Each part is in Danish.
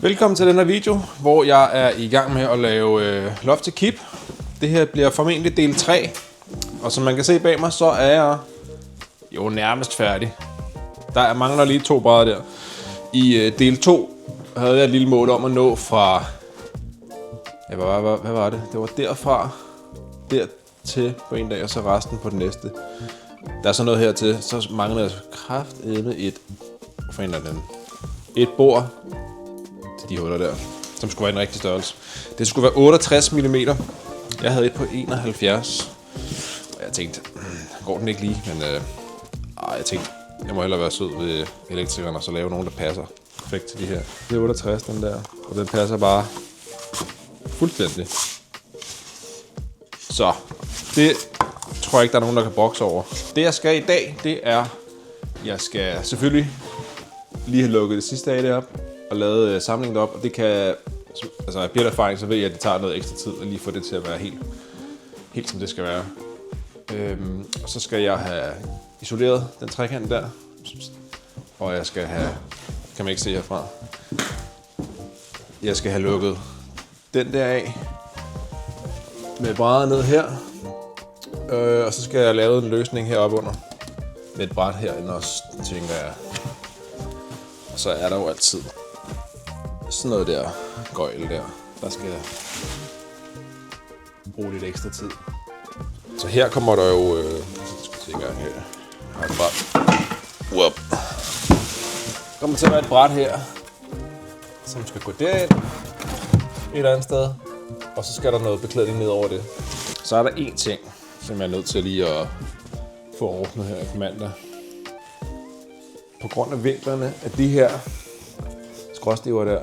Velkommen til den her video, hvor jeg er i gang med at lave loft til kip. Det her bliver formentlig del 3. Og som man kan se bag mig, så er jeg jo nærmest færdig. Der mangler lige 2 brædder der. I del 2 havde jeg et lille mål om at nå fra... Ja, hvad var det? Det var derfra, dertil på en dag, og så resten på den næste. Der er så noget hertil, så mangler jeg kraftedme et bord til de huller der, som skulle være en rigtig størrelse. Det skulle være 68 mm. Jeg havde et på 71. Og jeg tænkte, går den ikke lige, men jeg tænkte, jeg må hellere være sød ved elektrikeren og så lave nogen, der passer perfekt til de her. Det er 68, den der, og den passer bare fuldstændig. Så det tror jeg ikke, der er nogen, der kan bokse over. Det jeg skal i dag, det er, jeg skal selvfølgelig lige have lukket det sidste af det op og lavet samlingen op, og det kan, altså af erfaring, så ved jeg, at det tager noget ekstra tid at lige få det til at være helt som det skal være. Og så skal jeg have isoleret den trekant der, og jeg skal have, kan man ikke se herfra, jeg skal have lukket den der af med brædder ned her, og så skal jeg lave en løsning heroppe under med et bræt herinde også, tænker jeg. Og så er der jo altid sådan noget der gøjl der skal jeg bruge lidt ekstra tid. Så her kommer der jo, skal se engang her, jeg har et bræt. Der kommer til at være et bræt her, som skal gå derind et eller andet sted, og så skal der noget beklædning ned over det. Så er der en ting, som jeg er nødt til lige at få ordnet her på mandag. På grund af vinklerne af de her skråstiver der,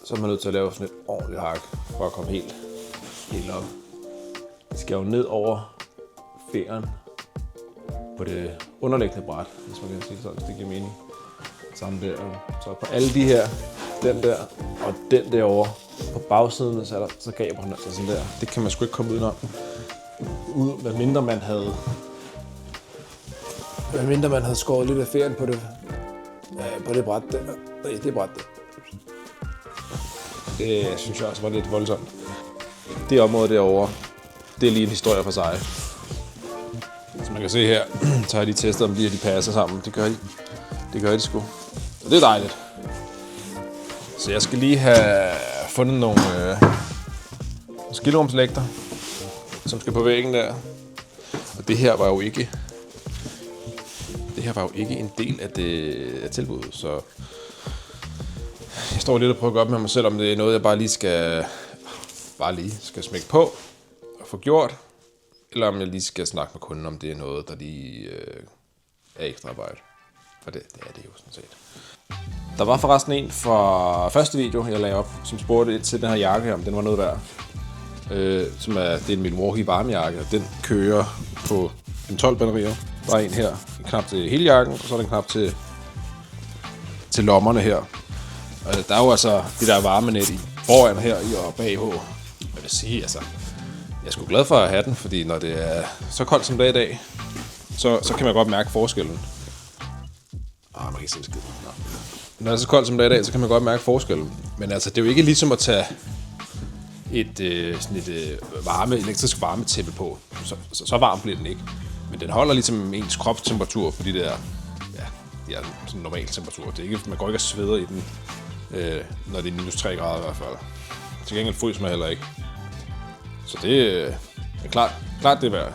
så er man nødt til at lave sådan et ordentligt hak for at komme helt op. Det skal jo ned over færen på det underliggende bræt, hvis man kan sige sådan, hvis det giver mening. Sammen der. Så på alle de her, den der og den derovre, på bagsiden, så gaber den altså sådan der. Det kan man sgu ikke komme udenom. Medmindre man havde skåret lidt af ferien på det bræt der. Det bræt der. Det synes jeg også var lidt voldsomt. Det område derovre, det er lige en historie for sig. Som man kan se her, så har de testet, om de passer sammen. Det gør de sgu. Og det er dejligt. Så jeg skal lige have fundet nogle skilormslægter, som skal på væggen der. Og det her var jo ikke en del af tilbuddet, så jeg står lidt og prøver at gå op med mig selv, om det er noget, jeg bare lige skal smække på og få gjort, eller om jeg lige skal snakke med kunden, om det er noget, der lige er ekstra arbejde. For det er det jo sådan set. Der var forresten en fra første video, jeg lagde op, som spurgte til den her jakke, om den var noget værd. Det er en Milwaukee varmejakke, og den kører på en 12 batterier. Der er en her, en knap til hele jakken, og så er der en knap til lommerne her. Der er jo altså det der varmenet i foran her og bagpå. Jeg vil sige, altså, jeg er sgu glad for at have den, fordi når det er så koldt som det er i dag, så kan man godt mærke forskellen. Man kan ikke se skid. Når det er så koldt som det er i dag, så kan man godt mærke forskellen. Men altså, det er jo ikke ligesom at tage et elektrisk varmetæppe på. Så varmt bliver den ikke. Men den holder ligesom ens kropstemperatur på de der, det er sådan normal temperatur. Det er ikke, man går ikke og sveder i den, når det er minus 3 grader i hvert fald. Til gengæld fryser man heller ikke. Så det er klart det er værd. Jeg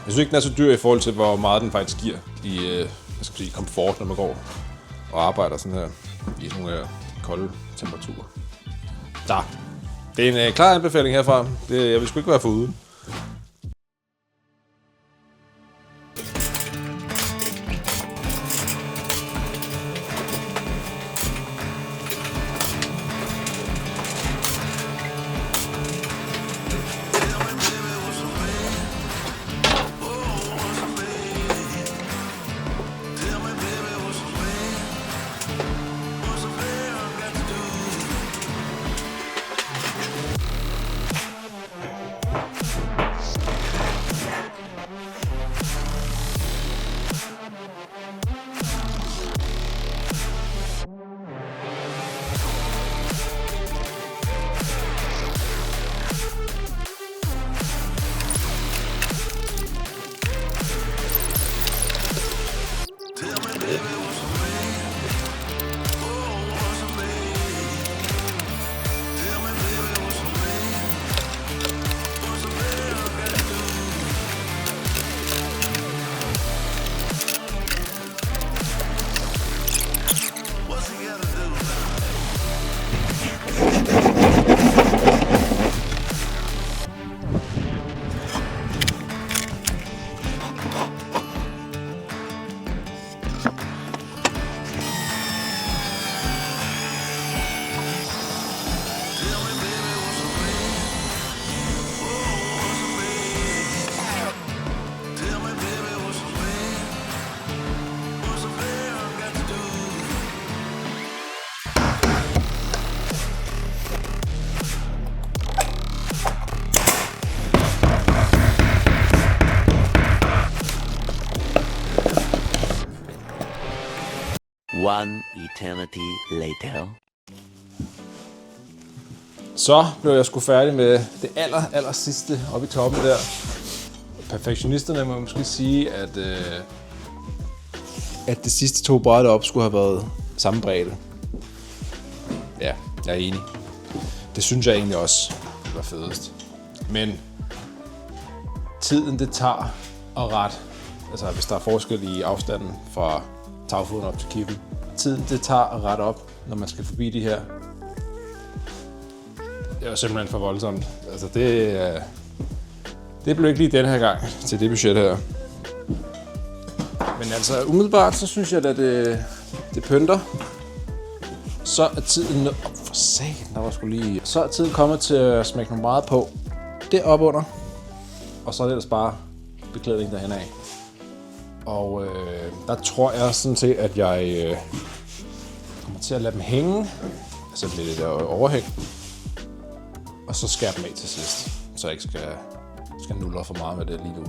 synes ikke, den er så dyr i forhold til, hvor meget den faktisk giver i komfort, når man går og arbejder sådan her i sådan nogle kolde temperaturer. Så det er en klar anbefaling herfra. Jeg vil sgu ikke være foruden. One eternity later. Så blev jeg sgu færdig med det aller sidste oppe i toppen der. Perfektionisterne må måske sige, at de sidste 2 brætter op skulle have været samme bredde. Ja, jeg er enig. Det synes jeg egentlig også var fedest. Men tiden det tager at rette, altså hvis der er forskel i afstanden fra tagfoden op til kippen, tiden det tager at rette op, når man skal forbi de her, det var simpelthen for voldsomt. Altså det blev ikke lige den her gang til det budget her. Men altså umiddelbart, så synes jeg, at det pynter. Så er tiden for satan, der var sgu lige. Så er tiden kommet til at smække nogle meget på. Det op under. Og så er det ellers bare beklædning derhen af. Og der tror jeg sådan set, at jeg kommer til at lade dem hænge. Altså med det der overhæng. Og så skære dem af til sidst. Så jeg ikke skal nulle for meget med det lige nu.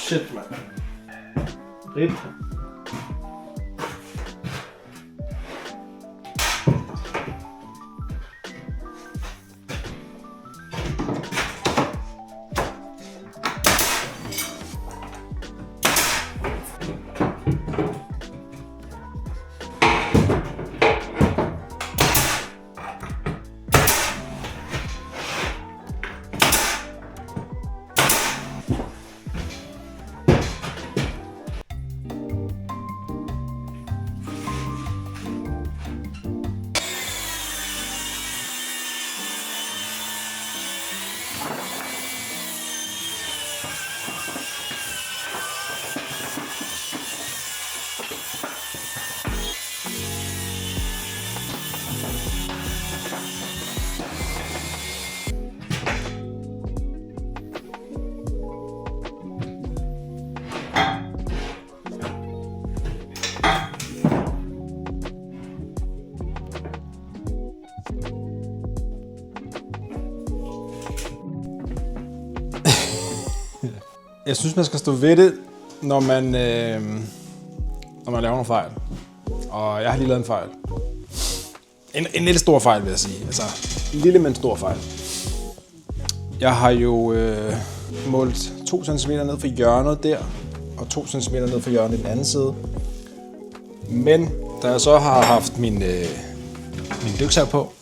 Shit, man. Rip. Jeg synes, man skal stå ved det, når man laver nogle fejl. Og jeg har lige lavet en fejl. En lille stor fejl, vil jeg sige. Altså, en lille, men stor fejl. Jeg har jo målt 2 cm ned for hjørnet der, og 2 cm ned for hjørnet i den anden side. Men da jeg så har haft min dyksav på,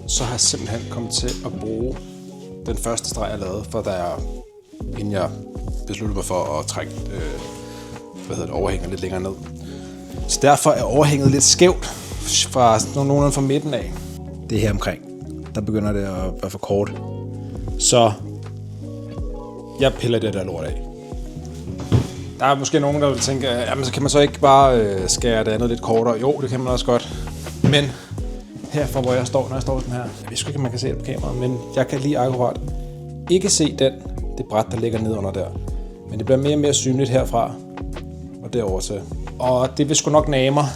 så har jeg simpelthen kommet til at bruge den første streg, jeg lavede, for inden jeg besluttede mig for at trække overhænget lidt længere ned. Så derfor er overhænget lidt skævt fra nogenlunde fra midten af. Det her omkring, der begynder det at være for kort. Så jeg piller det der lort af. Der er måske nogen, der vil tænke, jamen så kan man så ikke bare skære det andet lidt kortere. Jo, det kan man også godt. Men herfra, hvor jeg står, når jeg står sådan her, jeg ved sgu ikke, om man kan se det på kameraet, men jeg kan lige akkurat ikke se det bræt, der ligger nede under der. Men det bliver mere og mere synligt herfra og derover til. Og det vil sgu nok nage mig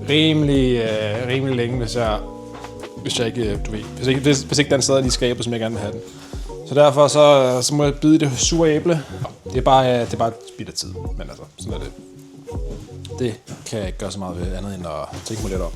rimelig længe, hvis jeg ikke, du ved, hvis ikke den sidder lige i skabet, som jeg gerne vil have den. Så derfor så må jeg bide det sure æble. Det er bare et spild af tid, men altså, sådan er det. Det kan jeg ikke gøre så meget ved andet end at tænke mig lidt om.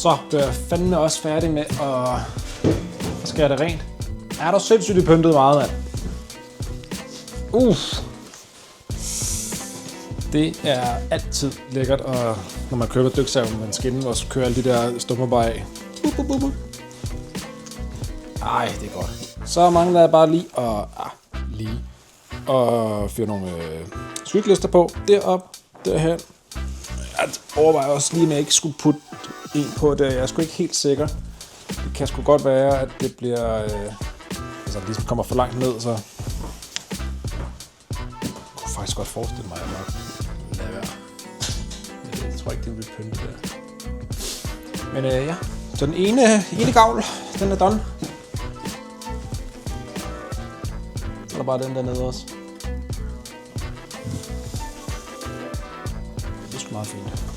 Så bliver jeg fandme også færdig med at skære det rent. Er der sindssygt pyntet meget, mand? Det er altid lækkert, og når man køber dyksaven med en skinne, og så kører alle de der stumper bare af. Ej, det er godt. Så mangler jeg bare lige at fyre nogle skygelister på. Derop, derhen. Jeg overvejer også lige, om jeg ikke skulle putte en på der. Jeg er sgu ikke helt sikker. Det kan sgu godt være, at det bliver... altså, det ligesom kommer for langt ned, så... Jeg kunne faktisk godt forestille mig, at jeg nok lader være. Jeg tror ikke, det vil pynte der. Men ja, så den ene gavl, den er done. Så er der bare den dernede også. Det er sgu meget fint.